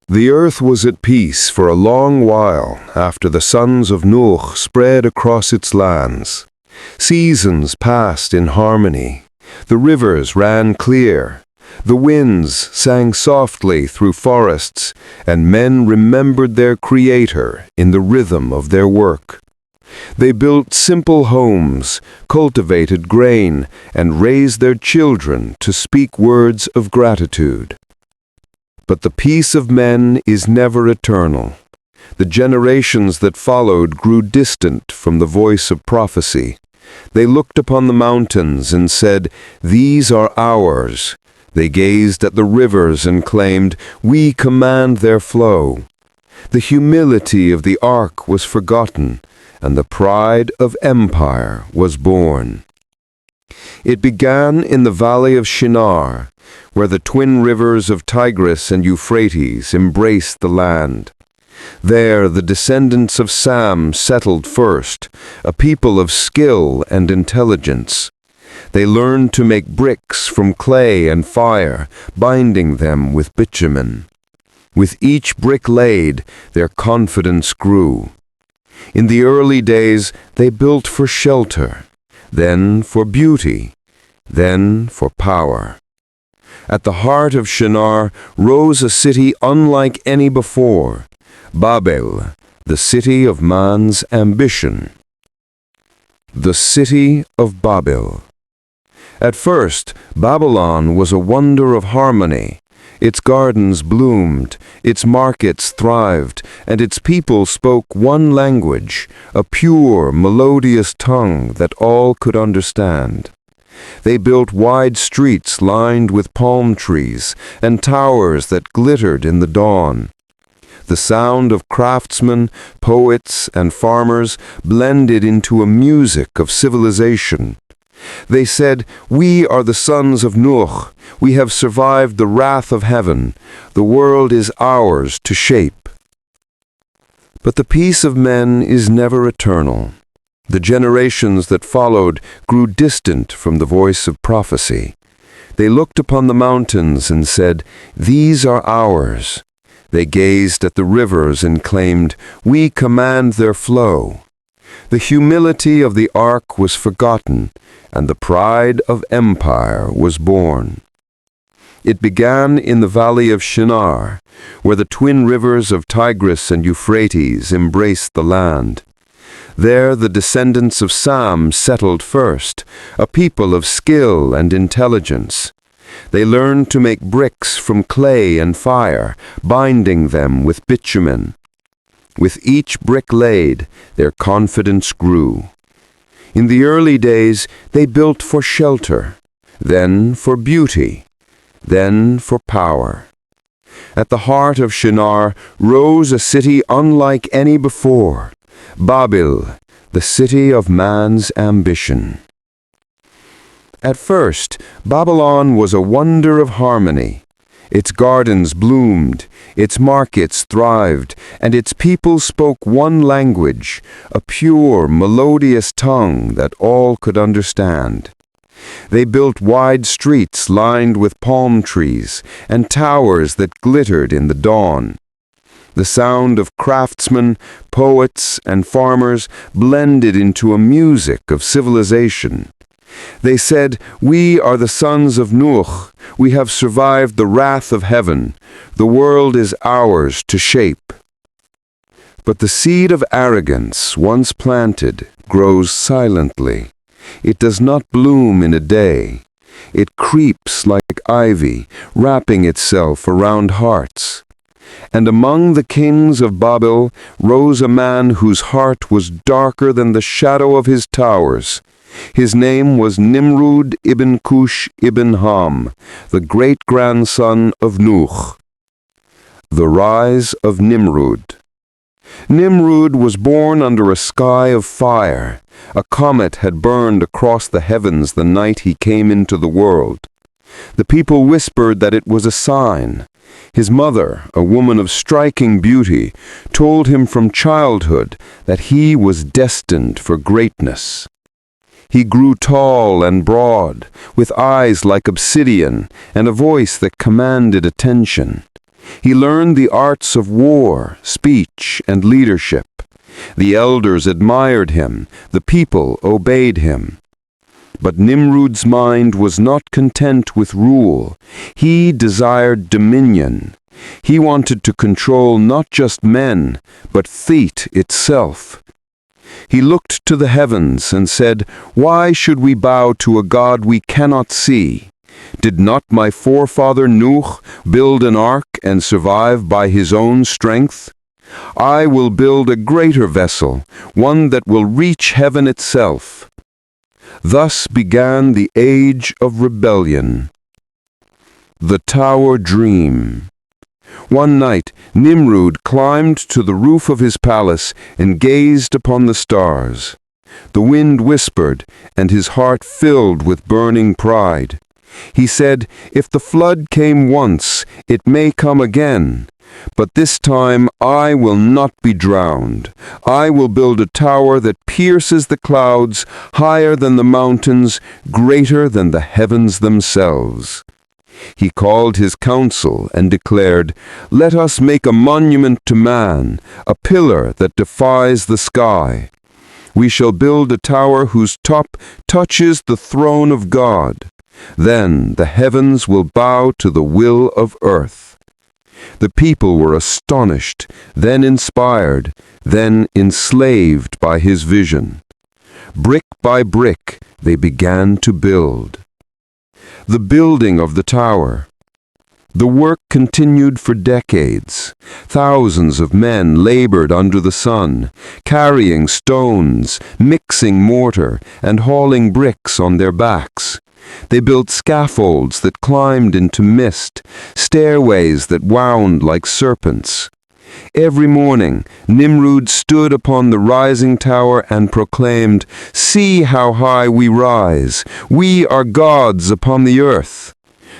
The earth was at peace for a long while after the sons of Nuh spread across its lands. Seasons passed in harmony. The rivers ran clear. The winds sang softly through forests, and men remembered their Creator in the rhythm of their work. They built simple homes, cultivated grain, and raised their children to speak words of gratitude. But the peace of men is never eternal. The generations that followed grew distant from the voice of prophecy. They looked upon the mountains and said, "These are ours." They gazed at the rivers and claimed, "We command their flow." The humility of the ark was forgotten, and the pride of empire was born. It began in the valley of Shinar, where the twin rivers of Tigris and Euphrates embraced the land. There the descendants of Sam settled first, a people of skill and intelligence. They learned to make bricks from clay and fire, binding them with bitumen. With each brick laid, their confidence grew. In the early days, they built for shelter, then for beauty, then for power. At the heart of Shinar rose a city unlike any before, Babel, the city of man's ambition. The city of Babel. At first, Babylon was a wonder of harmony. Its gardens bloomed, its markets thrived, and its people spoke one language, a pure, melodious tongue that all could understand. They built wide streets lined with palm trees and towers that glittered in the dawn. The sound of craftsmen, poets, and farmers blended into a music of civilization. They said, "We are the sons of Nuh. We have survived the wrath of heaven. The world is ours to shape." But the peace of men is never eternal. The generations that followed grew distant from the voice of prophecy. They looked upon the mountains and said, "These are ours." They gazed at the rivers and claimed, "We command their flow." The humility of the ark was forgotten, and the pride of empire was born. It began in the valley of Shinar, where the twin rivers of Tigris and Euphrates embraced the land. There the descendants of Sam settled first, a people of skill and intelligence. They learned to make bricks from clay and fire, binding them with bitumen. With each brick laid, their confidence grew. In the early days, they built for shelter, then for beauty, then for power. At the heart of Shinar rose a city unlike any before, Babel, the city of man's ambition. At first, Babylon was a wonder of harmony. Its gardens bloomed, its markets thrived, and its people spoke one language, a pure, melodious tongue that all could understand. They built wide streets lined with palm trees and towers that glittered in the dawn. The sound of craftsmen, poets, and farmers blended into a music of civilization. They said, "We are the sons of Nuh. We have survived the wrath of heaven. The world is ours to shape." But the seed of arrogance, once planted, grows silently. It does not bloom in a day. It creeps like ivy, wrapping itself around hearts. And among the kings of Babel rose a man whose heart was darker than the shadow of his towers. His name was Nimrud ibn Cush ibn Ham, the great-grandson of Nuh. The rise of Nimrud. Nimrud was born under a sky of fire. A comet had burned across the heavens the night he came into the world. The people whispered that it was a sign. His mother, a woman of striking beauty, told him from childhood that he was destined for greatness. He grew tall and broad, with eyes like obsidian and a voice that commanded attention. He learned the arts of war, speech, and leadership. The elders admired him, the people obeyed him. But Nimrud's mind was not content with rule. He desired dominion. He wanted to control not just men, but fate itself. He looked to the heavens and said, "Why should we bow to a God we cannot see? Did not my forefather Nuh build an ark and survive by his own strength? I will build a greater vessel, one that will reach heaven itself." Thus began the age of rebellion. The Tower Dream. One night, Nimrud climbed to the roof of his palace and gazed upon the stars. The wind whispered, and his heart filled with burning pride. He said, "If the flood came once, it may come again. But this time I will not be drowned. I will build a tower that pierces the clouds, higher than the mountains, greater than the heavens themselves." He called his council and declared, "Let us make a monument to man, a pillar that defies the sky. We shall build a tower whose top touches the throne of God. Then the heavens will bow to the will of earth." The people were astonished, then inspired, then enslaved by his vision. Brick by brick, they began to build. The building of the tower. The work continued for decades. Thousands of men labored under the sun, carrying stones, mixing mortar, and hauling bricks on their backs. They built scaffolds that climbed into mist, stairways that wound like serpents. Every morning, Nimrud stood upon the rising tower and proclaimed, "See how high we rise! We are gods upon the earth!"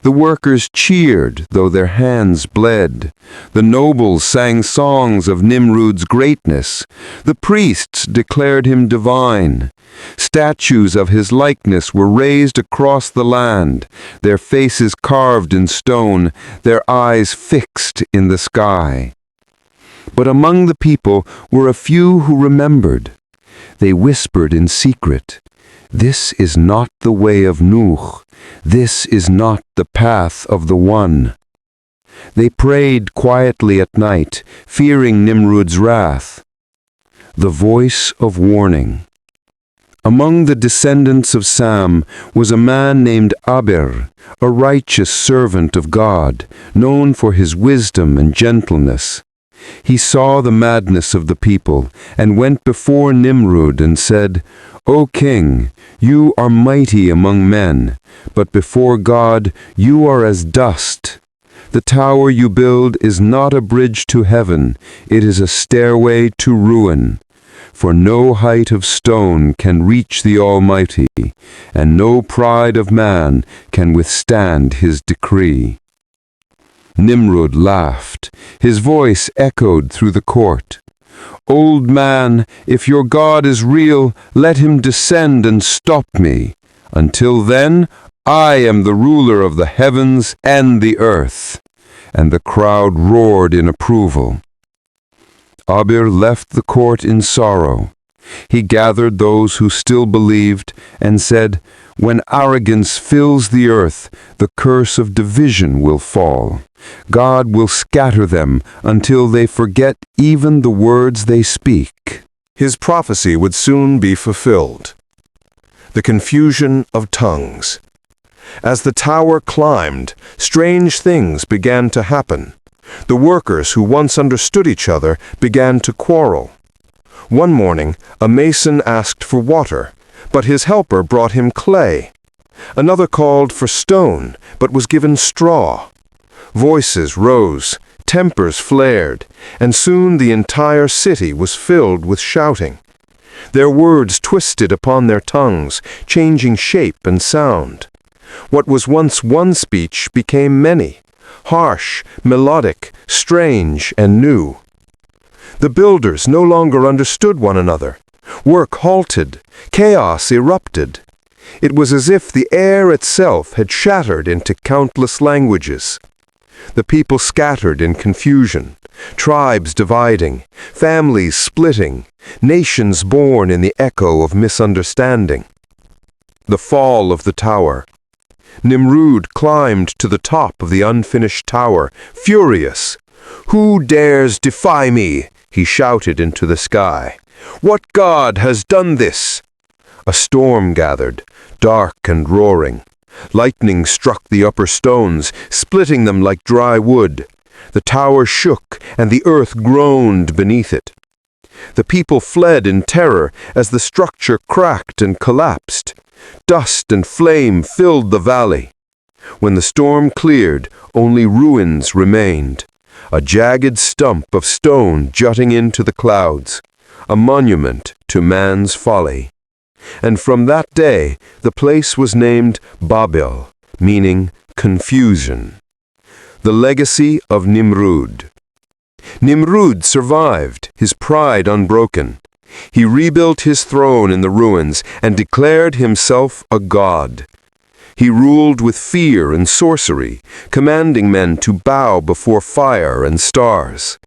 The workers cheered, though their hands bled. The nobles sang songs of Nimrud's greatness. The priests declared him divine. Statues of his likeness were raised across the land, their faces carved in stone, their eyes fixed in the sky. But among the people were a few who remembered. They whispered in secret, "This is not the way of Nuh. This is not the path of the One." They prayed quietly at night, fearing Nimrud's wrath. The voice of warning. Among the descendants of Sam was a man named Aber, a righteous servant of God, known for his wisdom and gentleness. He saw the madness of the people and went before Nimrud and said, "O king, you are mighty among men, but before God you are as dust. The tower you build is not a bridge to heaven, it is a stairway to ruin. For no height of stone can reach the Almighty, and no pride of man can withstand his decree." Nimrud laughed. His voice echoed through the court. "Old man, if your God is real, let him descend and stop me. Until then, I am the ruler of the heavens and the earth." And the crowd roared in approval. Aber left the court in sorrow. He gathered those who still believed and said, "When arrogance fills the earth, the curse of division will fall. God will scatter them until they forget even the words they speak." His prophecy would soon be fulfilled. The confusion of tongues. As the tower climbed, strange things began to happen. The workers who once understood each other began to quarrel. One morning, a mason asked for water, but his helper brought him clay. Another called for stone, but was given straw. Voices rose, tempers flared, and soon the entire city was filled with shouting. Their words twisted upon their tongues, changing shape and sound. What was once one speech became many, harsh, melodic, strange, and new. The builders no longer understood one another. Work halted, chaos erupted. It was as if the air itself had shattered into countless languages. The people scattered in confusion, tribes dividing, families splitting, nations born in the echo of misunderstanding. The fall of the tower. Nimrud climbed to the top of the unfinished tower, furious. "Who dares defy me?" he shouted into the sky. "What god has done this?" A storm gathered, dark and roaring. Lightning struck the upper stones, splitting them like dry wood. The tower shook, and the earth groaned beneath it. The people fled in terror as the structure cracked and collapsed. Dust and flame filled the valley. When the storm cleared, only ruins remained. A jagged stump of stone jutting into the clouds, a monument to man's folly. And from that day, the place was named Babel, meaning confusion. The legacy of Nimrud. Nimrud survived, his pride unbroken. He rebuilt his throne in the ruins and declared himself a god. He ruled with fear and sorcery, commanding men to bow before fire and stars.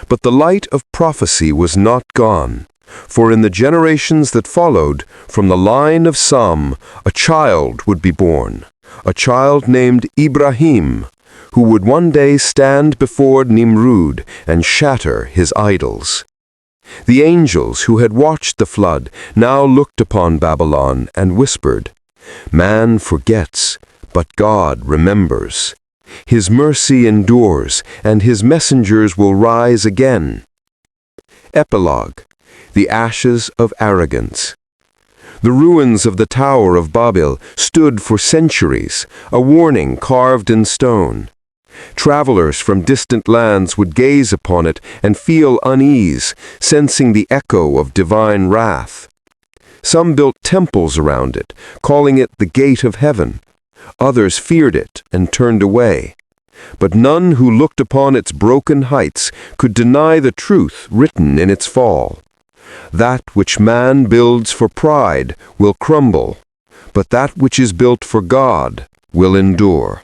But the light of prophecy was not gone, for in the generations that followed, from the line of Sam, a child would be born, a child named Ibrahim, who would one day stand before Nimrud and shatter his idols. The angels who had watched the flood now looked upon Babylon and whispered, "Man forgets, but God remembers. His mercy endures, and his messengers will rise again." Epilogue. The ashes of arrogance. The ruins of the Tower of Babel stood for centuries, a warning carved in stone. Travelers from distant lands would gaze upon it and feel unease, sensing the echo of divine wrath. Some built temples around it, calling it the gate of heaven. Others feared it and turned away. But none who looked upon its broken heights could deny the truth written in its fall. That which man builds for pride will crumble, but that which is built for God will endure.